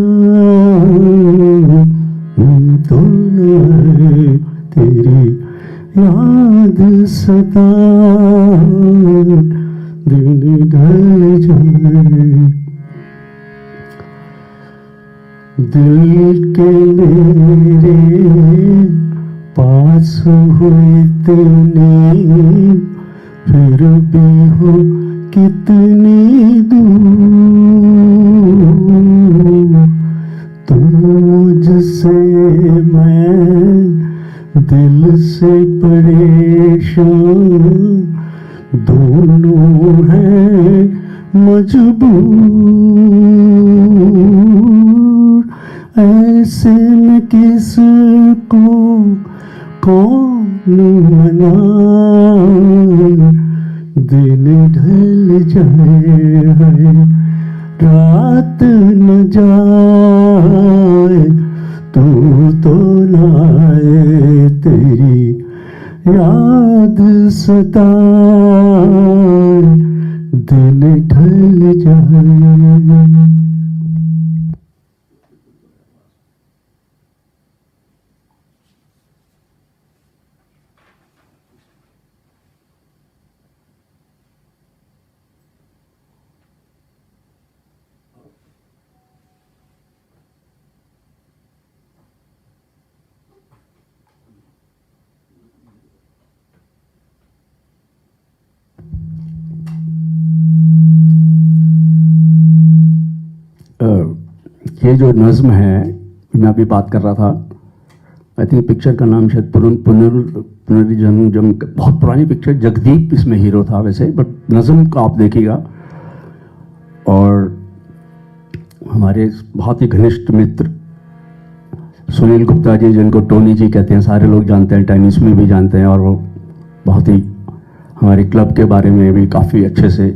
तो न आए तेरी याद सताए, दिन ढल जाए। दिल के मेरे पास हुई तूने, फिर भी हो कितनी दूर। तू मुझसे मैं दिल से परेशान, दोनों हैं मजबूर। ऐसे में किसको कौन मनाए, दिन ढल जाए रात न जाए, तू तो न आए तेरी याद सताए, दिन ढल जाए। ये जो नज़्म है मैं अभी बात कर रहा था, आई थिंक पिक्चर का नाम शायद पुनर्जन्म, बहुत पुरानी पिक्चर, जगदीप इसमें हीरो था वैसे, बट नज़्म को आप देखिएगा। और हमारे बहुत ही घनिष्ठ मित्र सुनील गुप्ता जी, जिनको टोनी जी कहते हैं, सारे लोग जानते हैं, टेनिस में भी जानते हैं, और वो बहुत ही हमारे क्लब के बारे में भी काफ़ी अच्छे से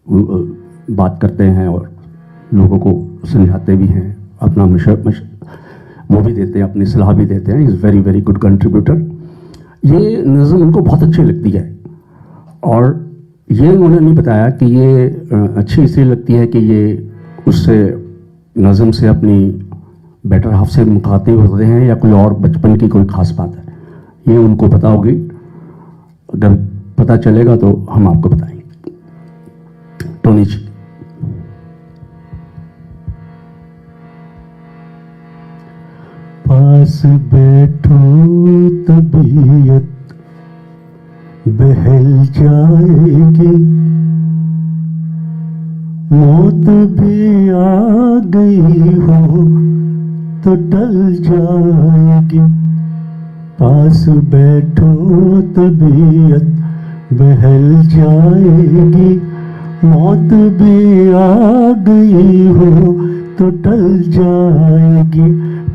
बात करते हैं और लोगों को समझाते भी हैं, अपना वो भी देते हैं, अपनी सलाह भी देते हैं। Is very very good contributor. ये नज़म उनको बहुत अच्छी लगती है, और ये उन्होंने नहीं बताया कि ये अच्छी इसलिए लगती है कि ये उससे नज़म से अपनी बेटर हाफ से मुखातिब होते हैं, या कोई और बचपन की कोई ख़ास बात है, ये उनको पता होगी। अगर पता चलेगा तो हम आपको बताएंगे। टोनी जी। पास बैठो तबीयत बहल जाएगी, मौत भी आ गई हो तो टल जाएगी। पास बैठो तबीयत बहल जाएगी, मौत भी आ गई हो तो टल जाएगी।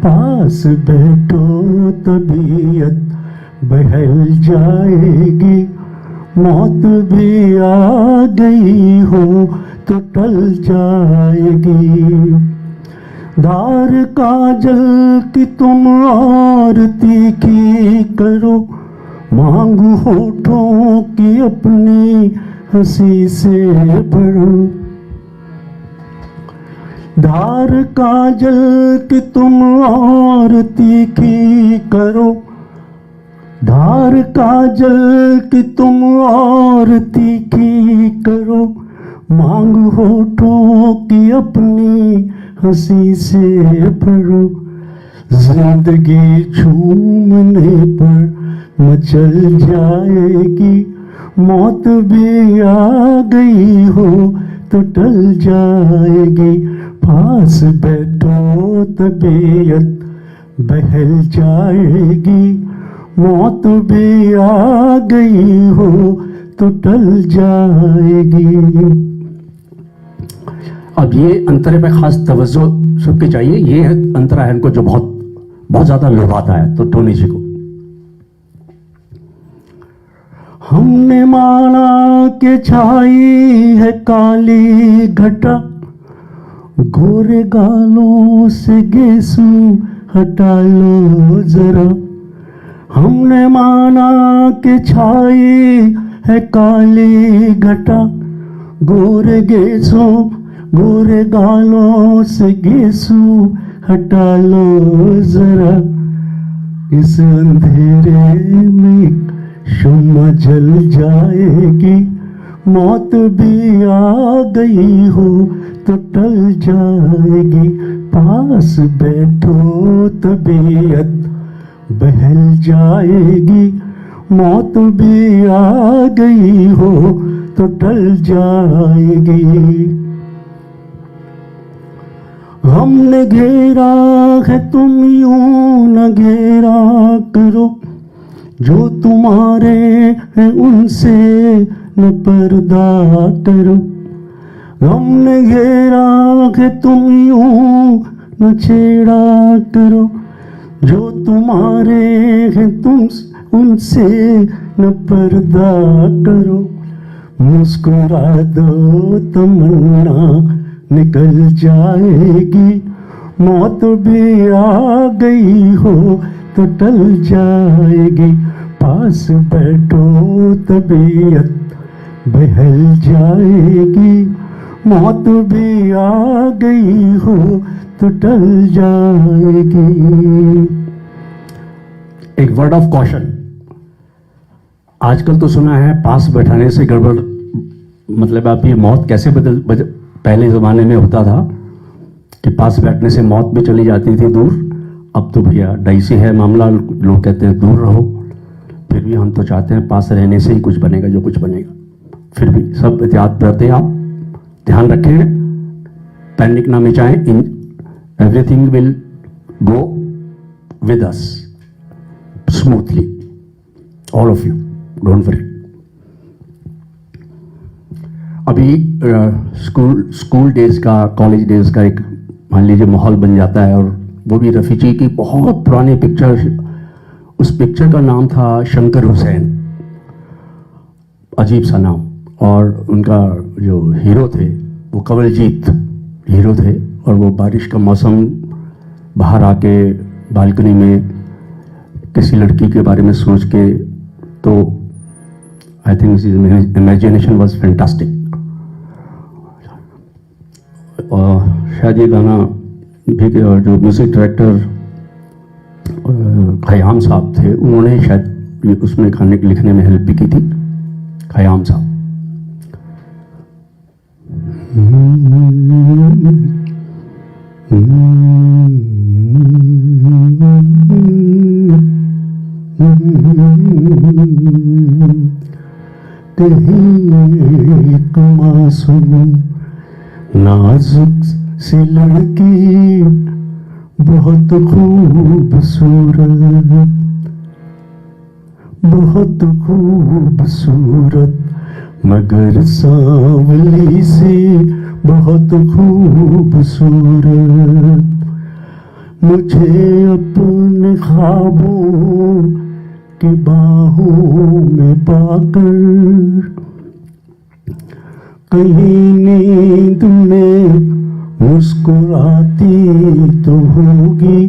पास बैठो तबीयत बहल जाएगी, मौत भी आ गई हो तो टल जाएगी। धार काजल की तुम और तीखी करो, मांग होठों की अपनी हंसी से भरो। धार काजल की तुम और तीखी करो, धार काजल की तुम और तीखी करो, मांग होठों की अपनी हंसी से भरो। जिंदगी झूमने पर मचल जाएगी, मौत भी आ गई हो तो टल जाएगी। पास बैठो तबीयत बहल जाएगी, मौत भी आ गई हो तो टल जाएगी। अब ये अंतरे पे खास तवज्जो सबकी चाहिए। ये अंतरा है इनको जो बहुत बहुत ज्यादा लुभाता है। तो टोनी जी को हमने माना के छाई है काली घटा, गोरे गालों से गेसू हटा लो जरा। हमने माना के छाई है काली घटा, गोरे गालों से गेसू हटा लो जरा। इस अंधेरे में शम्मा जल जाएगी, मौत भी आ गई हो तो टल जाएगी। पास बैठो तबीयत बहल जाएगी, मौत भी आ गई हो तो टल जाएगी। हमने घेरा है तुम यूं न घेरा करो, जो तुम्हारे हैं उनसे न पर्दा करो। हमने घेरा है तुम यूं न छेड़ा करो, जो तुम्हारे हैं तुम उनसे न पर्दा करो। मुस्कुरा दो तमन्ना निकल जाएगी, मौत भी आ गई हो तो टल जाएगी। पास बैठो तबीयत बहल जाएगी, मौत भी आ गई हो तो टल जाएगी। एक वर्ड ऑफ कॉशन, आजकल तो सुना है पास बैठाने से गड़बड़, मतलब आप ये मौत कैसे पहले ज़माने में होता था कि पास बैठने से मौत भी चली जाती थी दूर। अब तो भैया डाइसी है मामला, लोग कहते हैं दूर रहो, फिर भी हम तो चाहते हैं पास रहने से ही कुछ बनेगा जो कुछ बनेगा। फिर भी सब एहतियात बरतें, आप ध्यान रखें, पैनिक ना मचाएं। Everything will go with us smoothly, all of you, don't worry. अभी स्कूल डेज का, कॉलेज डेज का एक मान लीजिए माहौल बन जाता है, और वो भी रफ़ी जी की बहुत पुरानी पिक्चर, उस पिक्चर का नाम था शंकर हुसैन, अजीब सा नाम, और उनका जो हीरो थे वो कंवलजीत हीरो थे, और वो बारिश का मौसम, बाहर आके बालकनी में किसी लड़की के बारे में सोच के, तो I think imagination was fantastic. और शायद ये गाना भी, जो म्यूजिक डायरेक्टर खयाम साहब थे, उन्होंने शायद उसमें गाने लिखने में हेल्प भी की थी, खयाम साहब। एक मासूम नाजुक सी लड़की, बहुत खूबसूरत, बहुत खूबसूरत, मगर सांवली सी बहुत खूबसूरत। मुझे अपने ख्वाबों की बाहों में पाकर कहीं नींद में मुस्कुराती तो होगी,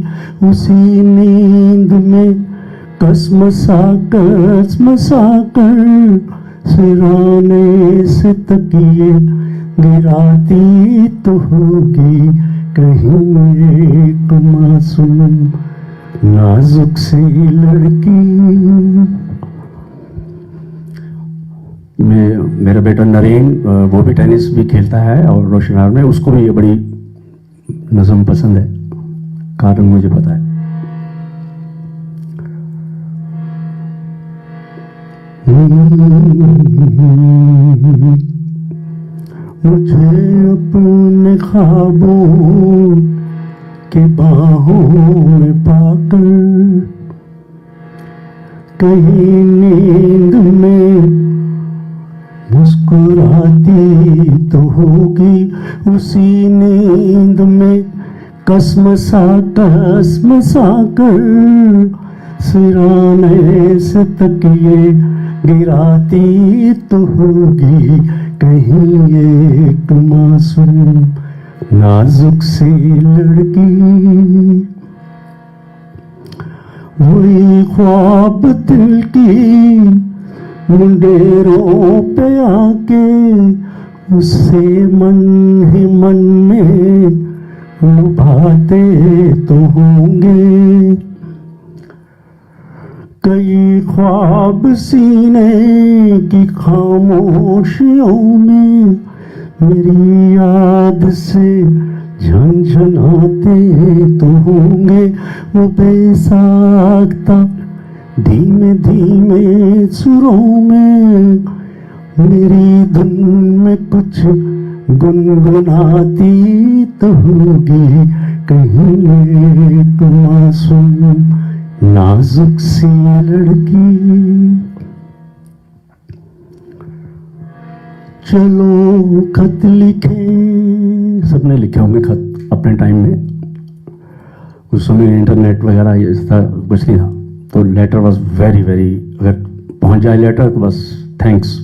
उसी नींद में कसमसा कर सिराने से तकिए गिराती तो होगी, कहीं एक मासूम नाजुक सी लड़की। मेरा बेटा नरेन, वो भी टेनिस भी खेलता है और रोशनार में, उसको भी ये बड़ी नज़म पसंद है, कारण मुझे पता है। मुझे अपने ख्वाबों के बाहों में पाकर कहीं नींद में मुस्कुराती तो होगी, उसी नींद में कसमसा कर सिराने से तकिए गिराती तो होगी कहीं एक मासूम नाजुक सी लड़की। वही ख्वाब दिल की मुंडेरों पे आके उससे मन ही मन में लुभाते तो होंगे। कई ख्वाब सीने की खामोशियों में मेरी याद से झंझनाते तो होंगे। वो बेसाख्ता धीमे धीमे सुरों में मेरी धुन में कुछ गुनगुनाती तो होगी कहीं एक मासूम नाजुक सी लड़की। चलो खत लिखे, सबने लिखे होंगे खत अपने टाइम में। उस समय इंटरनेट वगैरह ये था कुछ नहीं था, तो लेटर वाज वेरी वेरी, अगर पहुंच जाए लेटर तो बस थैंक्स।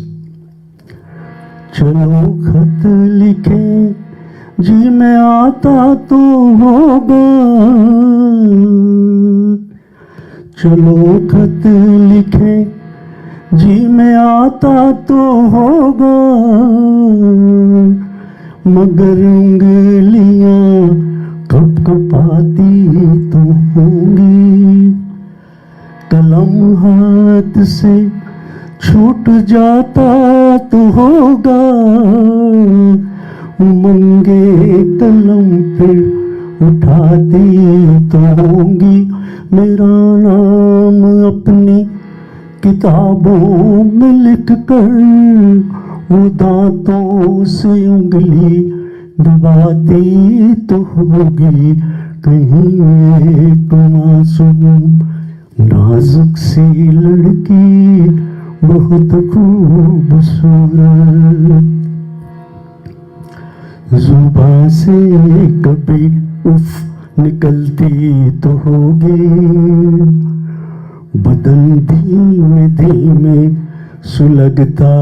चलो खत लिखे जी मैं आता तो होगा, चलो खत लिखे जी मैं आता तो होगा, मगर उंगलियां कपकपाती तो होंगी। कलम हाथ से छूट जाता तो होगा, उमंगे कलम फिर उठाती तो होंगी। मेरा नाम अपनी किताबों में लिख कर वो दांतों से उंगली दबाती तो होगी कहीं एक मासूम नाजुक सी लड़की बहुत खूबसूरत। जुबां से कभी उफ निकलती तो होगी, बदन धीमे धीमे सुलगता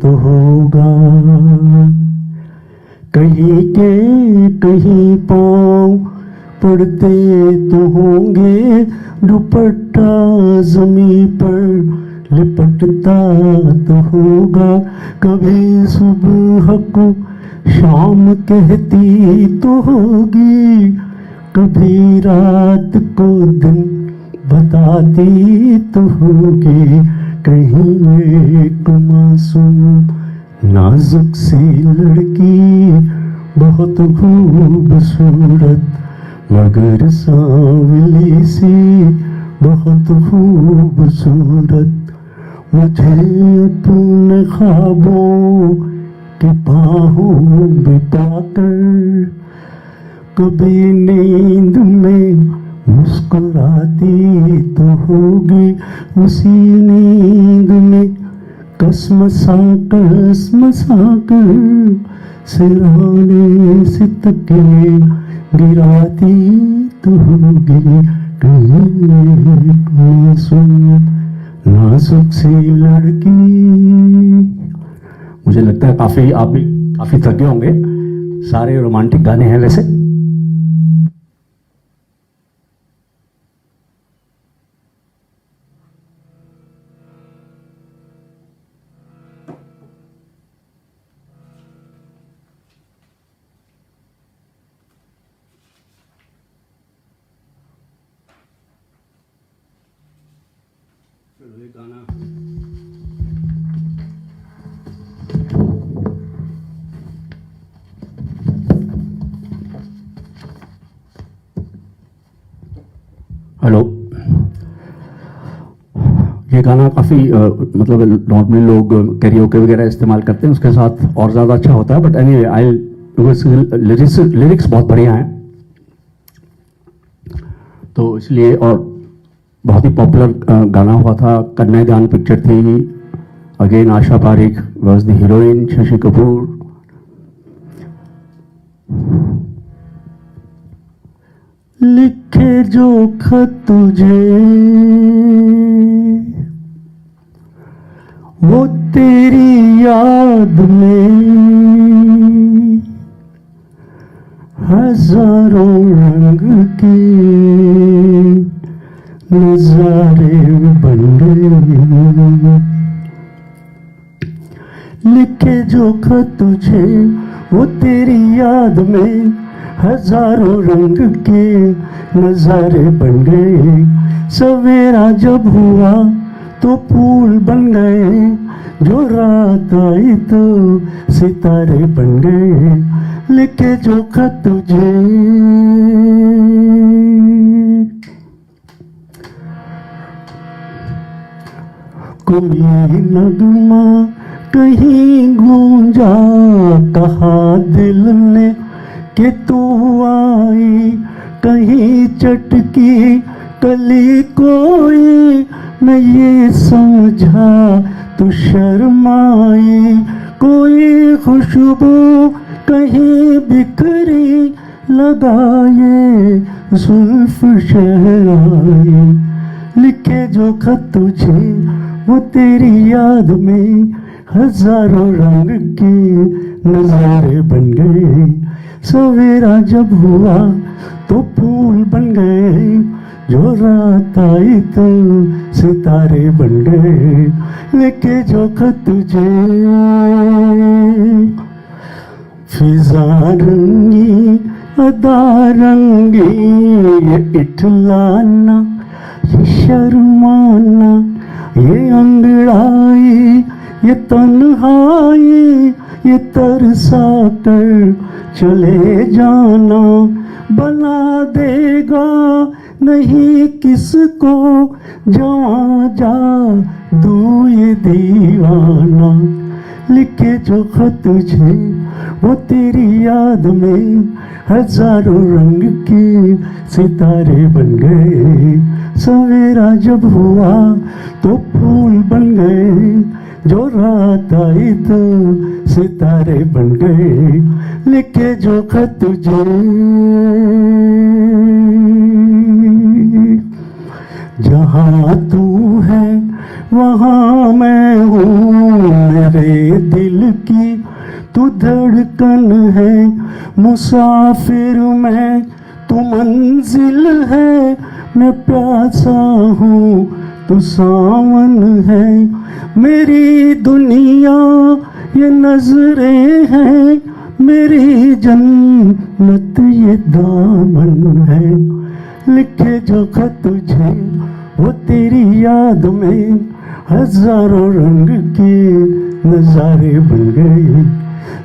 तो होगा। कहीं के कहीं पाँव पड़ते तो होंगे, दुपट्टा जमीन पर लिपटता तो होगा। कभी सुबह को शाम कहती तो होगी, कभी रात को दिन बताती तो होगी कहीं एक मासूम नाजुक सी लड़की बहुत खूबसूरत मगर सांवली सी बहुत खूबसूरत। मुझे अपने ख्वाबों की बाहों में पाकर कभी नींद में मुस्कुराती तो होगी, उसी नींद में कसमसा कर सिराने से तकिए गिराती तो होगी कहीं एक मासूम नाजुक सी लड़की। मुझे लगता है काफी आप भी काफी थके होंगे, सारे रोमांटिक गाने हैं वैसे। गाना हेलो, ये गाना काफ़ी मतलब नॉर्मली लोग कैरियोके वगैरह इस्तेमाल करते हैं, उसके साथ और ज़्यादा अच्छा होता है। बट एनीवे आई लिरिक्स बहुत बढ़िया हैं, तो इसलिए। और बहुत ही पॉपुलर गाना हुआ था, कन्यादान पिक्चर थी। Again Asha Parekh was the heroine, Shashi Kapoor. लिखे जो खत तुझे वो तेरी याद में हजारों रंग के नजारे बन गए। लिखे जो खत तुझे वो तेरी याद में हजारों रंग के नजारे बन गए। सवेरा जब हुआ तो फूल बन गए, जो रात आई तो सितारे बन गए। लिखे जो खत तुझे कोई नगमा कहीं गूंजा, कहा दिल ने कि तू आई, कहीं चटकी कली कोई, मैं ये समझा तू शर्माई। कोई खुशबू कहीं बिखरी, लगाए जुल्फ शहनाई। लिखे जो खत तुझे वो तेरी याद में हजारों रंग के नजारे बन गए। सवेरा जब हुआ तो फूल बन गए, जो रात आई तो सितारे बन गए। लिखे जो खत तुझे फिजा रंगी अदा रंगी, ये इठलाना ये शर्माना, ये अंगड़ाई ये तन्हाई, ये तरसा कर चले जाना, बना देगा नहीं किसको जवां जा दू ये दीवाना। लिखे जो खत तुझे वो तेरी याद में हजारों रंग के सितारे बन गए। सवेरा जब हुआ तो फूल बन गए, जो रात आई तो सितारे बन गए। लिखे जो खत तुझे जहाँ तू है वहाँ मैं हूँ, मेरे दिल की तू धड़कन है, मुसाफिर मैं तू मंजिल है। मैं प्यासा हूँ तू सावन है, मेरी दुनिया ये नजरें हैं, मेरी जन्नत ये दामन है। लिखे जो खत तुझे वो तेरी याद में हजारों रंग के नजारे बन गए।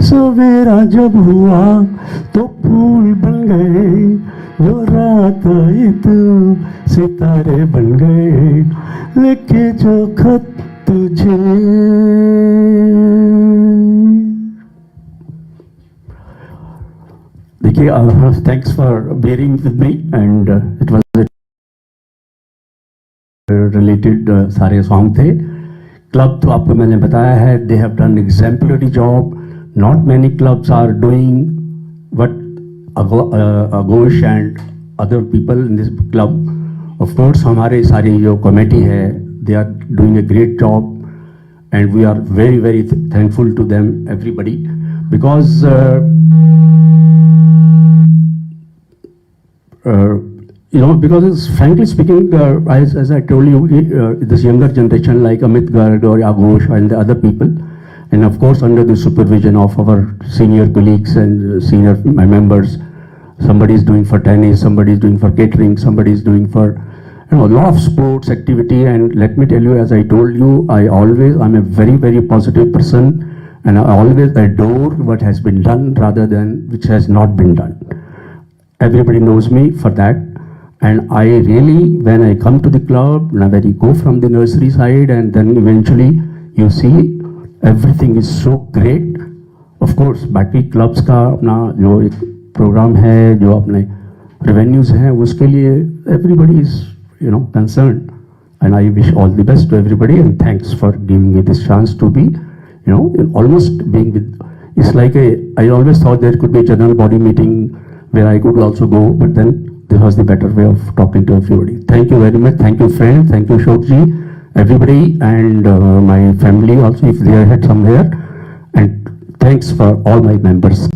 सवेरा जब हुआ तो फूल बन गए, जो रात आई तो सितारे बन गए। लिखे जो खत तुझे देखिए, thanks for bearing with me and it was related सारे सॉन्ग थे। क्लब तो आपको मैंने बताया है, they have done exemplary job. Not many clubs are doing what Aghosh and other people in this club. Of course हमारे सारी जो कमेटी है, they are doing a great job and we are very very thankful to them everybody, because because it's, frankly speaking, as I told you, this younger generation like Amit Garg or Aghosh and the other people, and of course under the supervision of our senior colleagues and senior members, somebody is doing for tennis, somebody is doing for catering, somebody is doing for a lot of sports activity. And let me tell you, as I told you, I'm a very very positive person, and I always adore what has been done rather than which has not been done. Everybody knows me for that. And I really, when I come to the club, when I go from the nursery side and then eventually you see everything is so great. Of course, बाकी clubs का अपना जो एक program है, जो अपने revenues हैं, उसके लिए everybody is, concerned. And I wish all the best to everybody and thanks for giving me this chance to be, almost being with. It's like I always thought there could be a general body meeting where I could also go, but then this was the better way of talking to everybody. Thank you very much. Thank you, friends. Thank you, Shokji, everybody, and my family also, if they had somewhere. And thanks for all my members.